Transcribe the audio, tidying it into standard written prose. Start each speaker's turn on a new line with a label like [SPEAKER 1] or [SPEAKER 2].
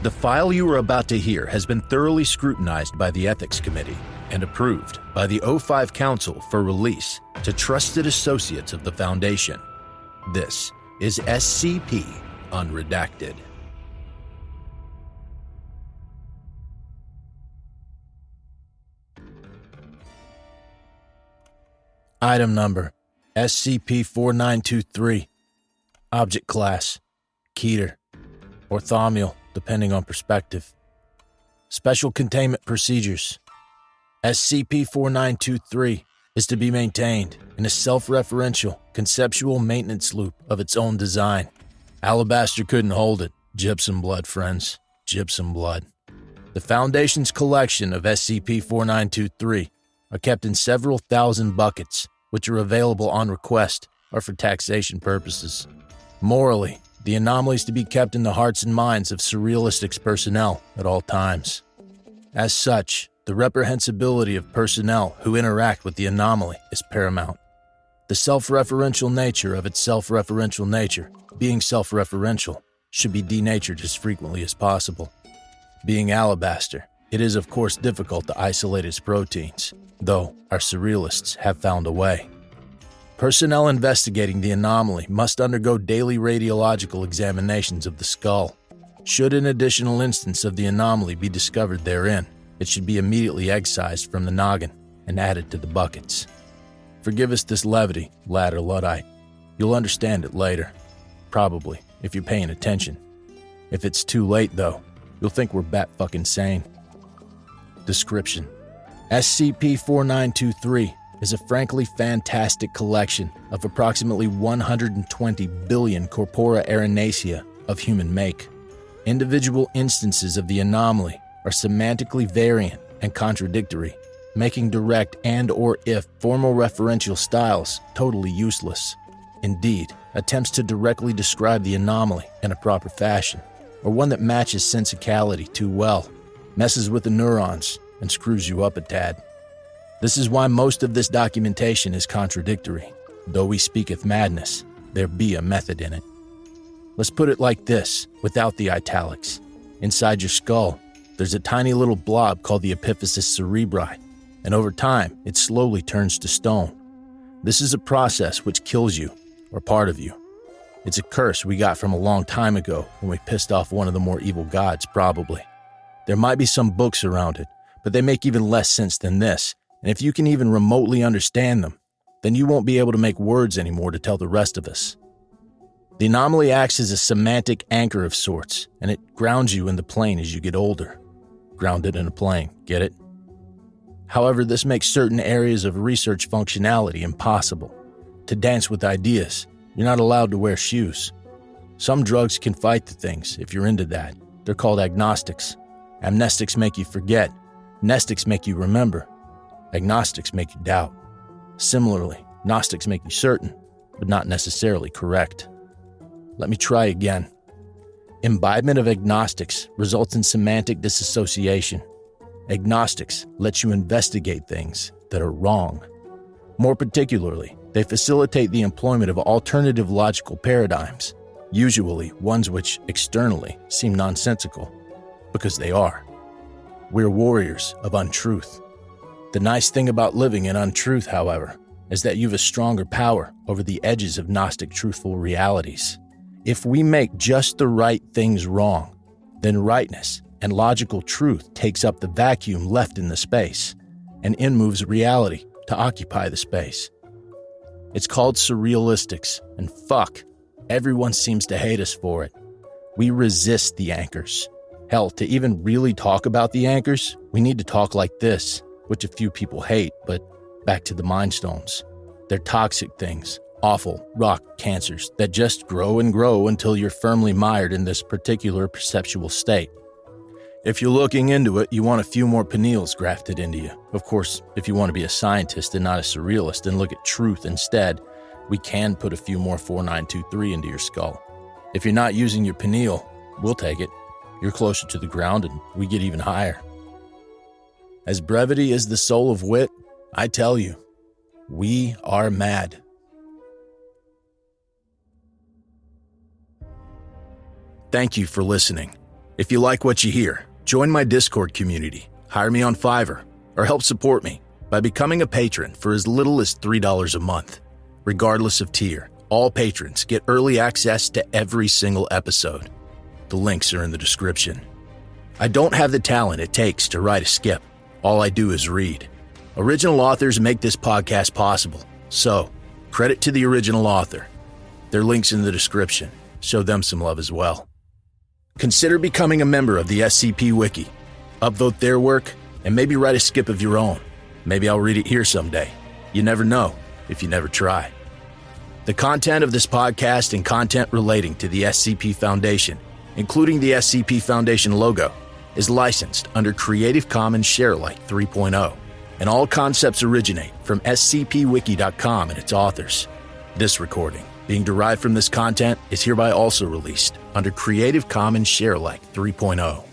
[SPEAKER 1] The file you are about to hear has been thoroughly scrutinized by the Ethics Committee and approved by the O5 Council for release to trusted associates of the Foundation. This is SCP Unredacted. Item number SCP-4923. Object class Keter. Orthomial, depending on perspective. Special containment procedures. SCP-4923 is to be maintained in a self-referential, conceptual maintenance loop of its own design. Alabaster couldn't hold it. Gypsum blood, friends. Gypsum blood. The Foundation's collection of SCP-4923 are kept in several thousand buckets, which are available on request or for taxation purposes. Morally, the anomalies to be kept in the hearts and minds of Surrealistics personnel at all times. As such, the reprehensibility of personnel who interact with the anomaly is paramount. The self-referential nature of its self-referential nature, being self-referential, should be denatured as frequently as possible. Being alabaster, it is of course difficult to isolate its proteins, though our Surrealists have found a way. Personnel investigating the anomaly must undergo daily radiological examinations of the skull. Should an additional instance of the anomaly be discovered therein, it should be immediately excised from the noggin and added to the buckets. Forgive us this levity, lad or Luddite. You'll understand it later. Probably, if you're paying attention. If it's too late, though, you'll think we're bat-fucking sane. Description: SCP-4923 is a frankly fantastic collection of approximately 120 billion corpora arenacea of human make. Individual instances of the anomaly are semantically variant and contradictory, making direct and/or if formal referential styles totally useless. Indeed, attempts to directly describe the anomaly in a proper fashion, or one that matches sensicality too well, messes with the neurons and screws you up a tad. This is why most of this documentation is contradictory. Though we speaketh madness, there be a method in it. Let's put it like this, without the italics. Inside your skull, there's a tiny little blob called the epiphysis cerebri, and over time, it slowly turns to stone. This is a process which kills you, or part of you. It's a curse we got from a long time ago when we pissed off one of the more evil gods, probably. There might be some books around it, but they make even less sense than this, and if you can even remotely understand them, then you won't be able to make words anymore to tell the rest of us. The anomaly acts as a semantic anchor of sorts, and it grounds you in the plane as you get older. Grounded in a plane, get it? However, this makes certain areas of research functionality impossible. To dance with ideas, you're not allowed to wear shoes. Some drugs can fight the things, if you're into that. They're called agnostics. Amnestics make you forget. Gnostics make you remember. Agnostics make you doubt. Similarly, Gnostics make you certain, but not necessarily correct. Let me try again. Imbibement of agnostics results in semantic disassociation. Agnostics let you investigate things that are wrong. More particularly, they facilitate the employment of alternative logical paradigms, usually ones which externally seem nonsensical, because they are. We're warriors of untruth. The nice thing about living in untruth, however, is that you've a stronger power over the edges of Gnostic truthful realities. If we make just the right things wrong, then rightness and logical truth takes up the vacuum left in the space, and in moves reality to occupy the space. It's called Surrealistics, and fuck, everyone seems to hate us for it. We resist the anchors. Hell, to even really talk about the anchors, we need to talk like this, which a few people hate, but back to the Mind Stones. They're toxic things, awful rock cancers that just grow and grow until you're firmly mired in this particular perceptual state. If you're looking into it, you want a few more pineals grafted into you. Of course, if you want to be a scientist and not a surrealist and look at truth instead, we can put a few more 4923 into your skull. If you're not using your pineal, we'll take it. You're closer to the ground and we get even higher. As brevity is the soul of wit, I tell you, we are mad. Thank you for listening. If you like what you hear, join my Discord community, hire me on Fiverr, or help support me by becoming a patron for as little as $3 a month. Regardless of tier, all patrons get early access to every single episode. The links are in the description. I don't have the talent it takes to write a skip. All I do is read. Original authors make this podcast possible, so credit to the original author. Their link's in the description. Show them some love as well. Consider becoming a member of the SCP Wiki. Upvote their work, and maybe write a skip of your own. Maybe I'll read it here someday. You never know if you never try. The content of this podcast and content relating to the SCP Foundation, including the SCP Foundation logo, is licensed under Creative Commons Sharealike 3.0, and all concepts originate from scpwiki.com and its authors. This recording, being derived from this content, is hereby also released under Creative Commons Sharealike 3.0.